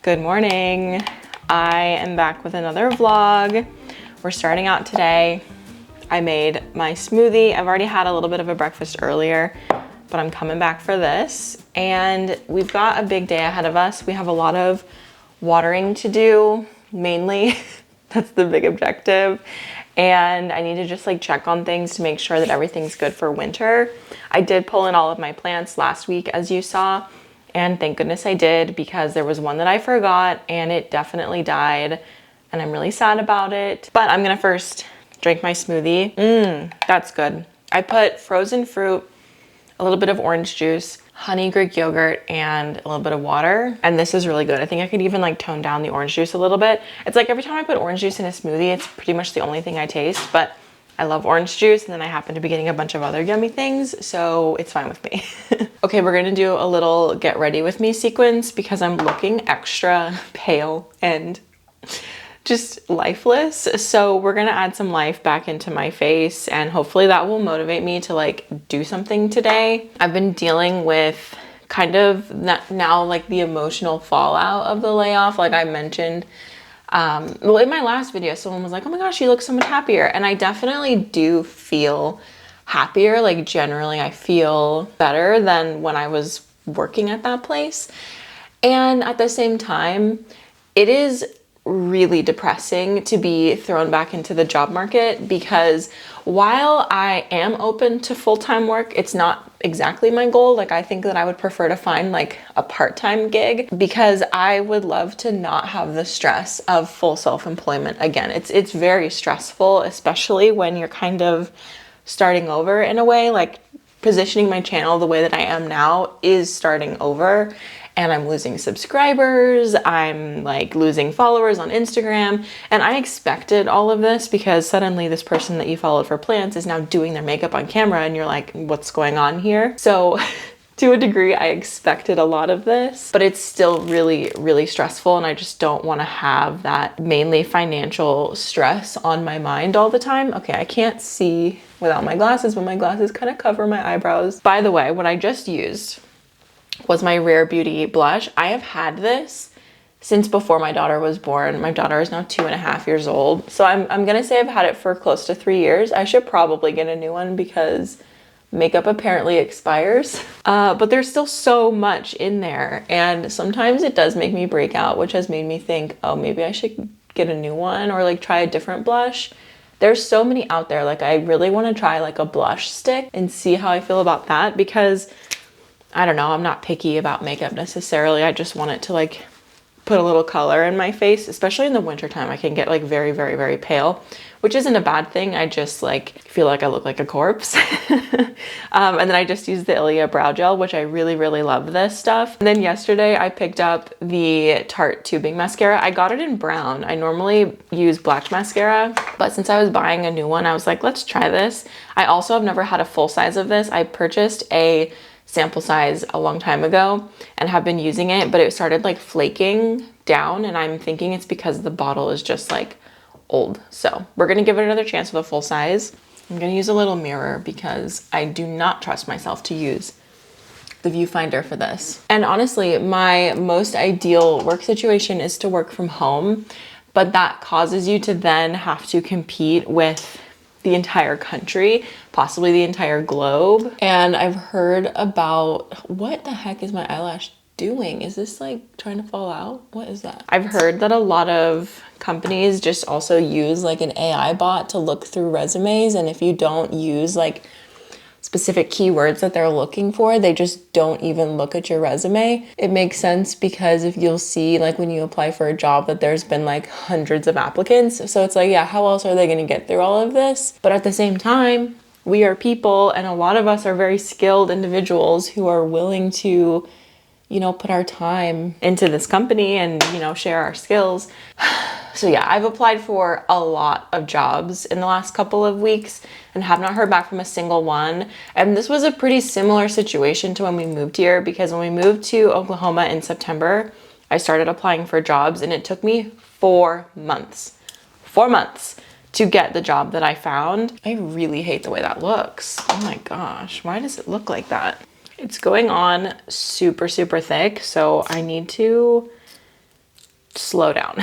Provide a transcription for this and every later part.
Good morning. I am back with another vlog. We're starting out today. I made my smoothie. I've already had a little bit of a breakfast earlier, but I'm coming back for this. And we've got a big day ahead of us. We have a lot of watering to do, mainly. That's the big objective. And I need to just like check on things to make sure that everything's good for winter. I did pull in all of my plants last week, as you saw. And thank goodness I did, because there was one that I forgot and it definitely died. And I'm really sad about it. But I'm gonna first drink my smoothie. That's good. I put frozen fruit, a little bit of orange juice, honey Greek yogurt, and a little bit of water. And this is really good. I think I could even like tone down the orange juice a little bit. It's like every time I put orange juice in a smoothie, it's pretty much the only thing I taste, but I love orange juice, and then I happen to be getting a bunch of other yummy things, so it's fine with me. Okay, we're gonna do a little get ready with me sequence because I'm looking extra pale and just lifeless. So we're gonna add some life back into my face, and hopefully that will motivate me to like do something today. I've been dealing with kind of now like the emotional fallout of the layoff, like I mentioned. Well, in my last video, someone was like, oh my gosh, you look so much happier. And I definitely do feel happier. Like generally I feel better than when I was working at that place. And at the same time, it is really depressing to be thrown back into the job market, because while I am open to full-time work, it's not exactly my goal. Like I think that I would prefer to find like a part-time gig, because I would love to not have the stress of full self-employment again. It's very stressful, especially when you're kind of starting over in a way. Like positioning my channel the way that I am now is starting over. And I'm losing subscribers, I'm like losing followers on Instagram. And I expected all of this, because suddenly this person that you followed for plants is now doing their makeup on camera and you're like, what's going on here? So to a degree, I expected a lot of this, but it's still really, really stressful. And I just don't want to have that mainly financial stress on my mind all the time. Okay, I can't see without my glasses, but my glasses kind of cover my eyebrows. By the way, what I just used was my Rare Beauty blush. I have had this since before my daughter was born. My daughter is now 2.5 years old. So I'm gonna say I've had it for close to 3 years. I should probably get a new one because makeup apparently expires. But there's still so much in there. And sometimes it does make me break out, which has made me think, oh, maybe I should get a new one or like try a different blush. There's so many out there. Like I really wanna try like a blush stick and see how I feel about that, because I don't know, I'm not picky about makeup necessarily. I just want it to like put a little color in my face, especially in the wintertime. I can get like very, very, very pale, which isn't a bad thing. I just like feel like I look like a corpse. And then I just used the Ilia brow gel, which I really, really love this stuff. And then yesterday I picked up the Tarte tubing mascara. I got it in brown. I normally use black mascara, but since I was buying a new one, I was like, let's try this. I also have never had a full size of this. I purchased a sample size a long time ago and have been using it, but it started like flaking down, and I'm thinking it's because the bottle is just like old. So we're gonna give it another chance with a full size. I'm gonna use a little mirror because I do not trust myself to use the viewfinder for this. And honestly, my most ideal work situation is to work from home, but that causes you to then have to compete with the entire country, possibly the entire globe. And I've heard about, what the heck is my eyelash doing? Is this like trying to fall out? What is that? I've heard that a lot of companies just also use like an AI bot to look through resumes. And if you don't use like specific keywords that they're looking for, they just don't even look at your resume. It makes sense, because if you'll see like when you apply for a job that there's been like hundreds of applicants. So it's like, yeah, how else are they gonna get through all of this? But at the same time, we are people, and a lot of us are very skilled individuals who are willing to, you know, put our time into this company and, you know, share our skills. So yeah, I've applied for a lot of jobs in the last couple of weeks and have not heard back from a single one. And this was a pretty similar situation to when we moved here, because when we moved to Oklahoma in September, I started applying for jobs, and it took me 4 months. 4 months to get the job that I found. I really hate the way that looks. Oh my gosh, why does it look like that? It's going on super, super thick, so I need to slow down.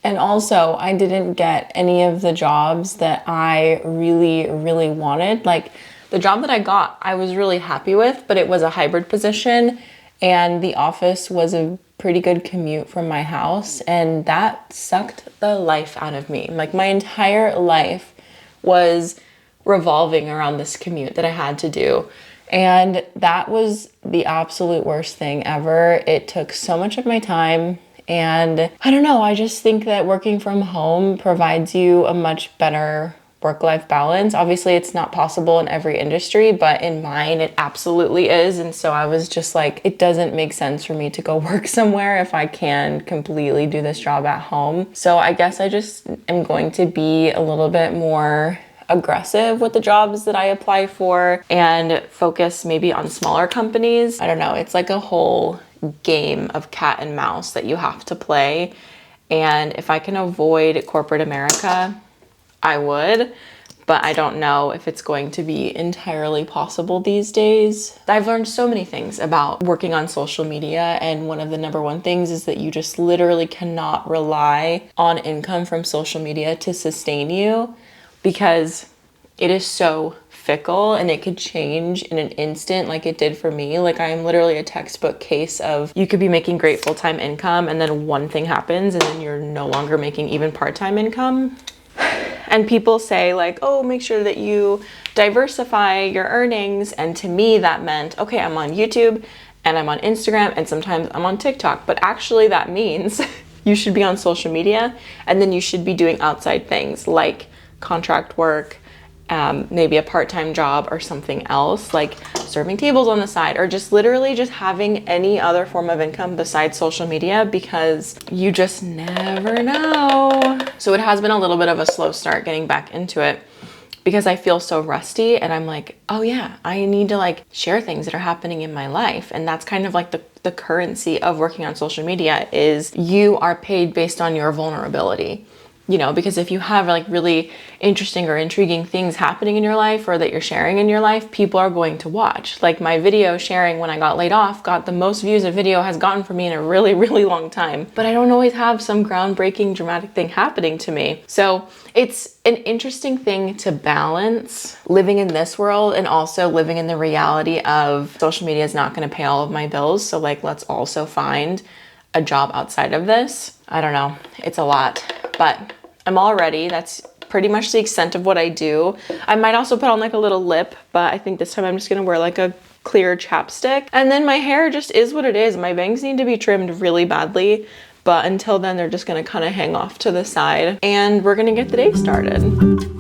And also, I didn't get any of the jobs that I really, really wanted. Like, the job that I got, I was really happy with, but it was a hybrid position, and the office was a pretty good commute from my house, and that sucked the life out of me. Like, my entire life was revolving around this commute that I had to do. And that was the absolute worst thing ever. It took so much of my time. And I don't know, I just think that working from home provides you a much better work-life balance. Obviously, it's not possible in every industry, but in mine, it absolutely is. And so I was just like, it doesn't make sense for me to go work somewhere if I can completely do this job at home. So I guess I just am going to be a little bit more aggressive with the jobs that I apply for and focus maybe on smaller companies. I don't know, it's like a whole game of cat and mouse that you have to play. And if I can avoid corporate America, I would, but I don't know if it's going to be entirely possible these days. I've learned so many things about working on social media, and one of the number one things is that you just literally cannot rely on income from social media to sustain you, because it is so fickle and it could change in an instant like it did for me. Like, I am literally a textbook case of you could be making great full-time income and then one thing happens and then you're no longer making even part-time income. And people say like, oh, make sure that you diversify your earnings. And to me that meant, okay, I'm on YouTube and I'm on Instagram and sometimes I'm on TikTok, but actually that means you should be on social media and then you should be doing outside things like contract work, maybe a part-time job or something else, like serving tables on the side, or just literally just having any other form of income besides social media, because you just never know. So it has been a little bit of a slow start getting back into it because I feel so rusty, and I'm like, oh yeah, I need to like share things that are happening in my life. And that's kind of like the currency of working on social media, is you are paid based on your vulnerability. You know, because if you have like really interesting or intriguing things happening in your life or that you're sharing in your life, people are going to watch. Like my video sharing when I got laid off got the most views a video has gotten for me in a really, really long time. But I don't always have some groundbreaking dramatic thing happening to me. So it's an interesting thing to balance living in this world and also living in the reality of social media is not going to pay all of my bills. So like, let's also find a job outside of this. I don't know. It's a lot, but I'm all ready. That's pretty much the extent of what I do. I might also put on like a little lip, but I think this time I'm just gonna wear like a clear chapstick. And then my hair just is what it is. My bangs need to be trimmed really badly, but until then they're just gonna kind of hang off to the side. And we're gonna get the day started.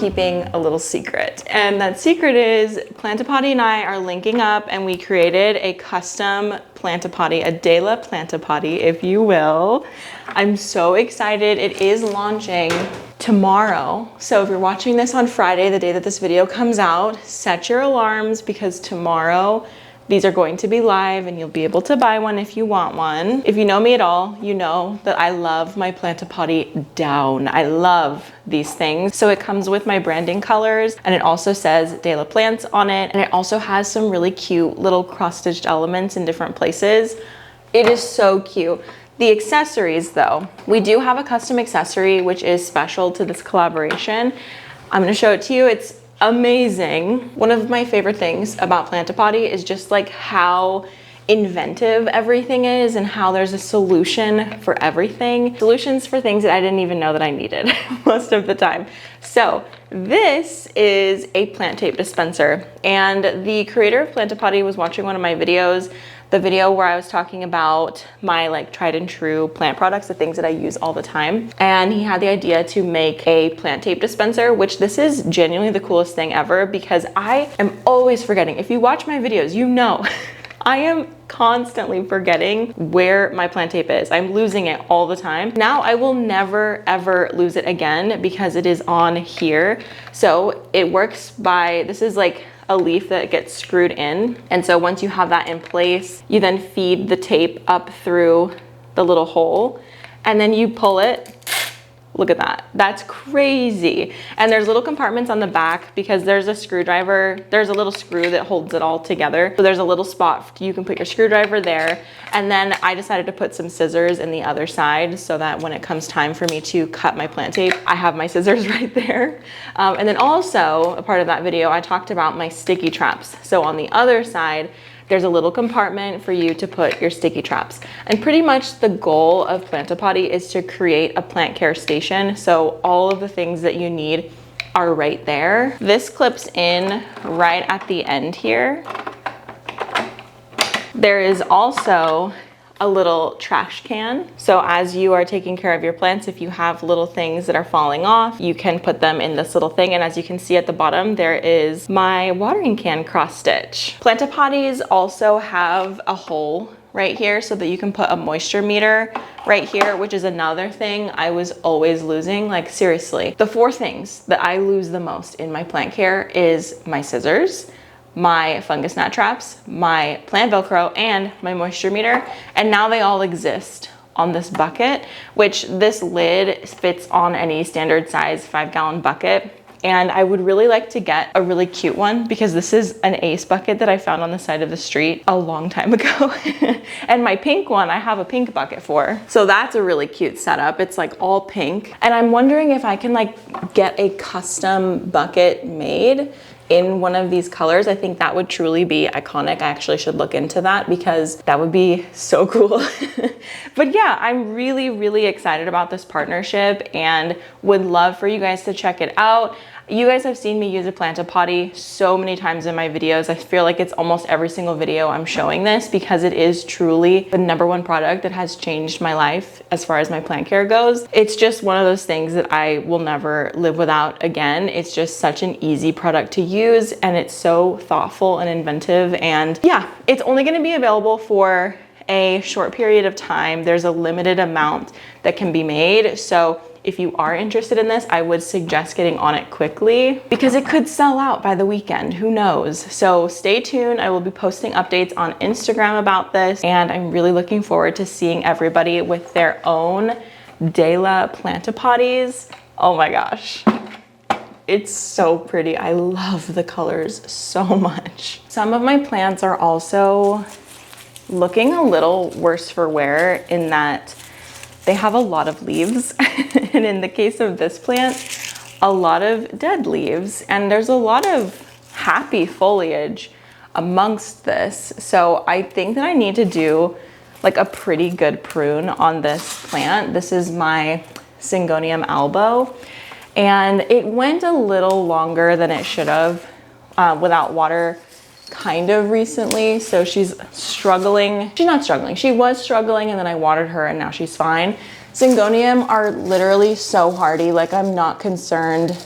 Keeping a little secret, and that secret is PlantaPotty and I are linking up and we created a custom PlantaPotty, a de la PlantaPotty, if you will. I'm so excited. It is launching tomorrow. So if you're watching this on Friday, the day that this video comes out, set your alarms because tomorrow these are going to be live and you'll be able to buy one if you want one. If you know me at all, you know that I love my PlantaPotty down. I love these things. So it comes with my branding colors and it also says De La Plants on it. And it also has some really cute little cross-stitched elements in different places. It is so cute. The accessories though, we do have a custom accessory which is special to this collaboration. I'm gonna show it to you. It's amazing. One of my favorite things about PlantaPotty is just like how inventive everything is and how there's a solution for everything. Solutions for things that I didn't even know that I needed most of the time. So this is a plant tape dispenser, and the creator of PlantaPotty was watching one of my videos, the video where I was talking about my like tried and true plant products, the things that I use all the time. And he had the idea to make a plant tape dispenser, which this is genuinely the coolest thing ever because I am always forgetting. If you watch my videos, you know, I am constantly forgetting where my plant tape is. I'm losing it all the time. Now I will never ever lose it again because it is on here. So it works by, this is like a leaf that gets screwed in. And so once you have that in place, you then feed the tape up through the little hole and then you pull it. Look at that. That's crazy. And there's little compartments on the back because there's a screwdriver. There's a little screw that holds it all together. So there's a little spot you can put your screwdriver there. And then I decided to put some scissors in the other side so that when it comes time for me to cut my plant tape, I have my scissors right there. And then also a part of that video, I talked about my sticky traps. So on the other side, there's a little compartment for you to put your sticky traps. And pretty much the goal of PlantaPotty is to create a plant care station. So all of the things that you need are right there. This clips in right at the end here. There is also a little trash can. So as you are taking care of your plants, if you have little things that are falling off, you can put them in this little thing. And as you can see at the bottom, there is my watering can cross stitch. PlantaPotties also have a hole right here so that you can put a moisture meter right here, which is another thing I was always losing. Like seriously, the 4 things that I lose the most in my plant care is my scissors, my fungus gnat traps, my plant Velcro, and my moisture meter. And now they all exist on this bucket, which this lid fits on any standard size 5-gallon bucket. And I would really like to get a really cute one because this is an Ace bucket that I found on the side of the street a long time ago. And my pink one, I have a pink bucket for. So that's a really cute setup. It's like all pink. And I'm wondering if I can like get a custom bucket made in one of these colors. I think that would truly be iconic. I actually should look into that because that would be so cool. But yeah, I'm really, really excited about this partnership and would love for you guys to check it out. You guys have seen me use a PlantaPotty so many times in my videos. I feel like it's almost every single video I'm showing this because it is truly the #1 product that has changed my life as far as my plant care goes. It's just one of those things that I will never live without again. It's just such an easy product to use and it's so thoughtful and inventive. And yeah, it's only gonna be available for a short period of time. There's a limited amount that can be made. So if you are interested in this, I would suggest getting on it quickly because it could sell out by the weekend, who knows? So stay tuned. I will be posting updates on Instagram about this and I'm really looking forward to seeing everybody with their own De La PlantaPotties. Oh my gosh. It's so pretty. I love the colors so much. Some of my plants are also looking a little worse for wear in that they have a lot of leaves. And in the case of this plant, a lot of dead leaves. And there's a lot of happy foliage amongst this. So I think that I need to do like a pretty good prune on this plant. This is my Syngonium albo. And it went a little longer than it should have without water kind of recently. So she's struggling. She's not struggling. She was struggling and then I watered her and now she's fine. Syngonium are literally so hardy. Like I'm not concerned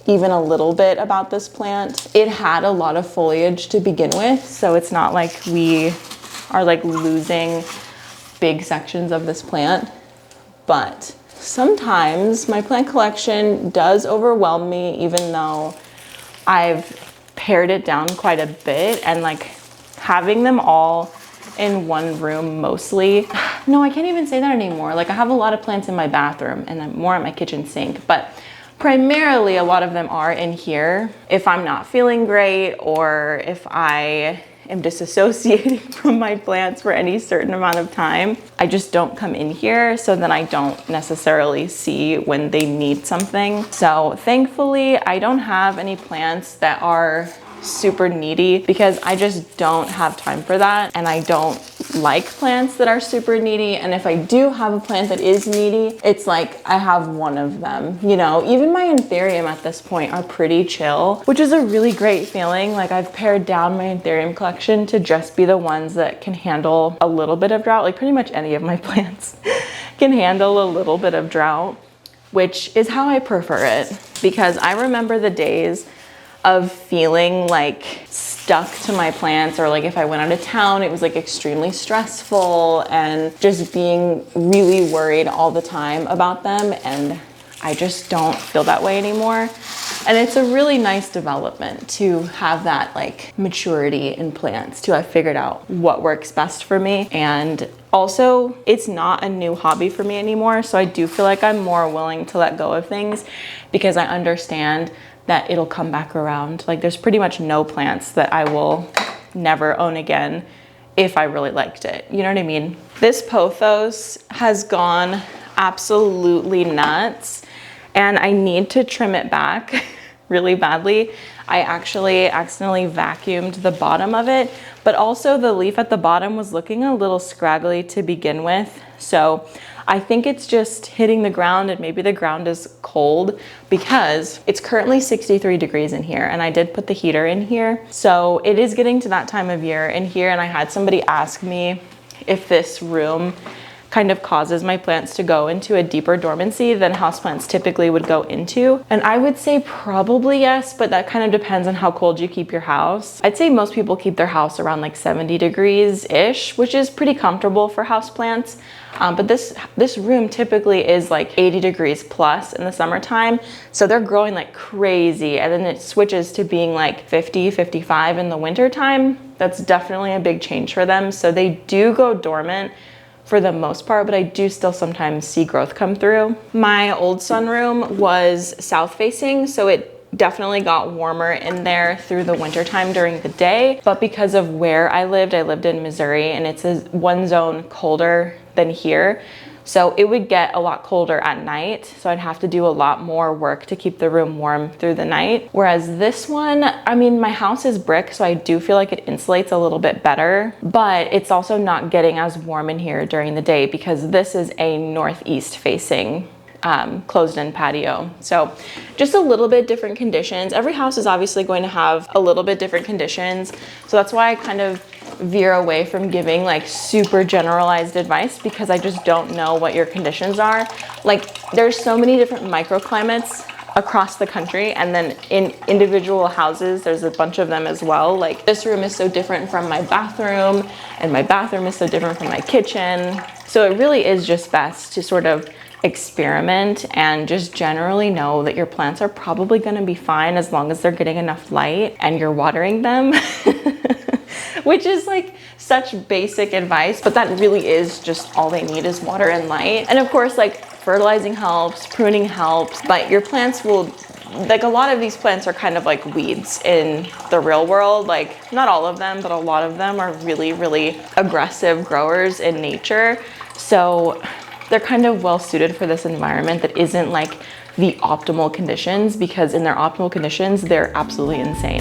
even a little bit about this plant. It had a lot of foliage to begin with. So it's not like we are like losing big sections of this plant, but sometimes my plant collection does overwhelm me, even though I've pared it down quite a bit, and like having them all in one room mostly. No, I can't even say that anymore. Like I have a lot of plants in my bathroom and then more at my kitchen sink, but primarily a lot of them are in here. If I'm not feeling great or if I am disassociating from my plants for any certain amount of time, I just don't come in here, so then I don't necessarily see when they need something. So thankfully I don't have any plants that are super needy because I just don't have time for that, and I don't like plants that are super needy. And if I do have a plant that is needy, it's like I have one of them, you know. Even my anthurium at this point are pretty chill, which is a really great feeling. Like I've pared down my anthurium collection to just be the ones that can handle a little bit of drought. Like pretty much any of my plants can handle a little bit of drought, which is how I prefer it, because I remember the days of feeling like stuck to my plants, or like if I went out of town, it was like extremely stressful and just being really worried all the time about them. And I just don't feel that way anymore. And it's a really nice development to have that like maturity in plants, to have figured out what works best for me. And also, it's not a new hobby for me anymore. So I do feel like I'm more willing to let go of things because I understand that it'll come back around. Like there's pretty much no plants that I will never own again if I really liked it. You know what I mean? This pothos has gone absolutely nuts and I need to trim it back really badly. I actually accidentally vacuumed the bottom of it, but also the leaf at the bottom was looking a little scraggly to begin with. So I think it's just hitting the ground, and maybe the ground is cold because it's currently 63 degrees in here, and I did put the heater in here. So it is getting to that time of year in here, and I had somebody ask me if this room kind of causes my plants to go into a deeper dormancy than houseplants typically would go into. And I would say probably yes, but that kind of depends on how cold you keep your house. I'd say most people keep their house around like 70 degrees-ish, which is pretty comfortable for houseplants. But this room typically is like 80 degrees plus in the summertime. So they're growing like crazy. And then it switches to being like 50, 55 in the wintertime. That's definitely a big change for them. So they do go dormant for the most part, but I do still sometimes see growth come through. My old sunroom was south facing, so it definitely got warmer in there through the wintertime during the day. But because of where I lived in Missouri, and it's a one zone colder than here. So it would get a lot colder at night. So I'd have to do a lot more work to keep the room warm through the night. Whereas this one, I mean, my house is brick, so I do feel like it insulates a little bit better, but it's also not getting as warm in here during the day because this is a northeast facing closed-in patio. So just a little bit different conditions. Every house is obviously going to have a little bit different conditions. So that's why I kind of veer away from giving like super generalized advice, because I just don't know what your conditions are. Like there's so many different microclimates across the country, and then in individual houses there's a bunch of them as well. Like this room is so different from my bathroom, and my bathroom is so different from my kitchen. So it really is just best to sort of experiment and just generally know that your plants are probably going to be fine as long as they're getting enough light and you're watering them. Which is like such basic advice, but that really is just all they need is water and light. And of course, like fertilizing helps, pruning helps, but your plants will, like a lot of these plants are kind of like weeds in the real world. Like not all of them, but a lot of them are really, really aggressive growers in nature. So they're kind of well suited for this environment that isn't like the optimal conditions, because in their optimal conditions, they're absolutely insane.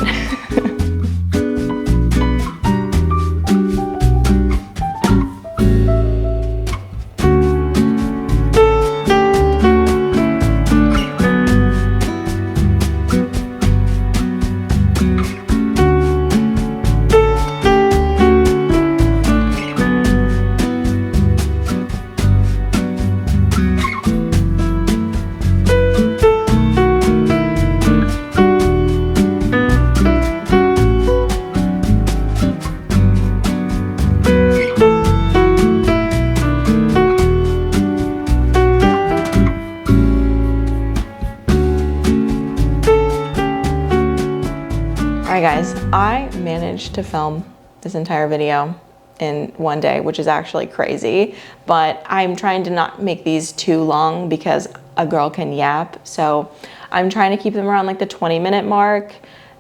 right, guys, I managed to film this entire video in one day, which is actually crazy, but I'm trying to not make these too long because a girl can yap. So I'm trying to keep them around like the 20-minute mark.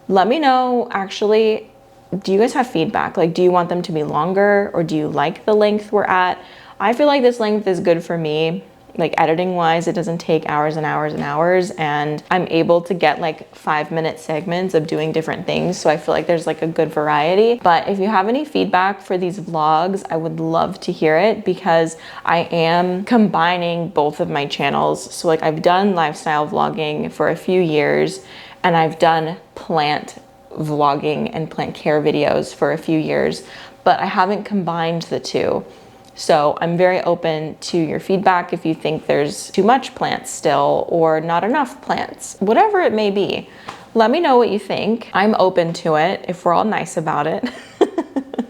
Let me know, actually, do you guys have feedback? Like, do you want them to be longer, or do you like the length we're at? I feel like this length is good for me. Like, editing wise, it doesn't take hours and hours and hours, and I'm able to get like 5-minute segments of doing different things. So I feel like there's like a good variety. But if you have any feedback for these vlogs, I would love to hear it, because I am combining both of my channels. So like, I've done lifestyle vlogging for a few years, and I've done plant vlogging and plant care videos for a few years, but I haven't combined the two. So I'm very open to your feedback if you think there's too much plants still, or not enough plants, whatever it may be. Let me know what you think. I'm open to it if we're all nice about it.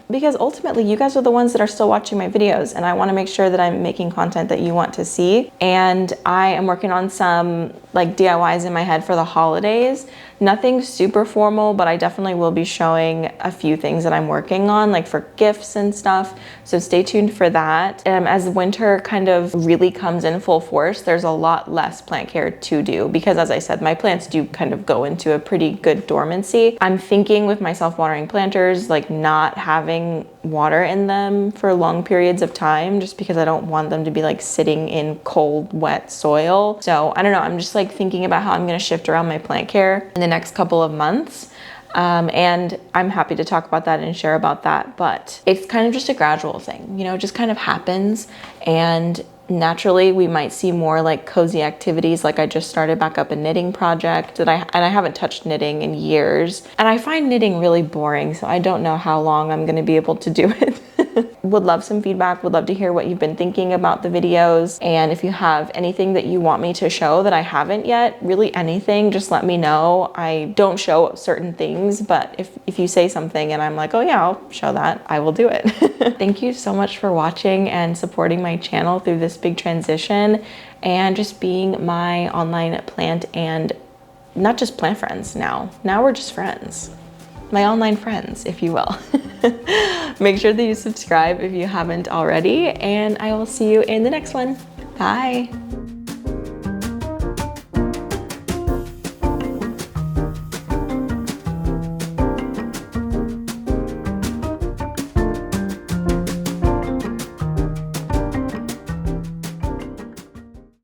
Because ultimately, you guys are the ones that are still watching my videos, and I want to make sure that I'm making content that you want to see. And I am working on some like DIYs in my head for the holidays. Nothing super formal, but I definitely will be showing a few things that I'm working on, like for gifts and stuff. So stay tuned for that. As winter kind of really comes in full force, there's a lot less plant care to do, because as I said, my plants do kind of go into a pretty good dormancy. I'm thinking with my self-watering planters, like not having water in them for long periods of time, just because I don't want them to be like sitting in cold, wet soil. So I don't know, I'm just like thinking about how I'm going to shift around my plant care in the next couple of months. And I'm happy to talk about that and share about that, but it's kind of just a gradual thing, you know, it just kind of happens. And naturally we might see more like cozy activities. Like, I just started back up a knitting project that I haven't touched knitting in years, and I find knitting really boring, so I don't know how long I'm going to be able to do it. Would love some feedback, would love to hear what you've been thinking about the videos, and if you have anything that you want me to show that I haven't yet, really anything, just let me know. I don't show certain things, but if you say something and I'm like, oh yeah, I'll show that, I will do it. Thank you so much for watching and supporting my channel through this big transition, and just being my online plant and not just plant friends now. Now we're just friends. My online friends, if you will. Make sure that you subscribe if you haven't already, and I will see you in the next one. Bye.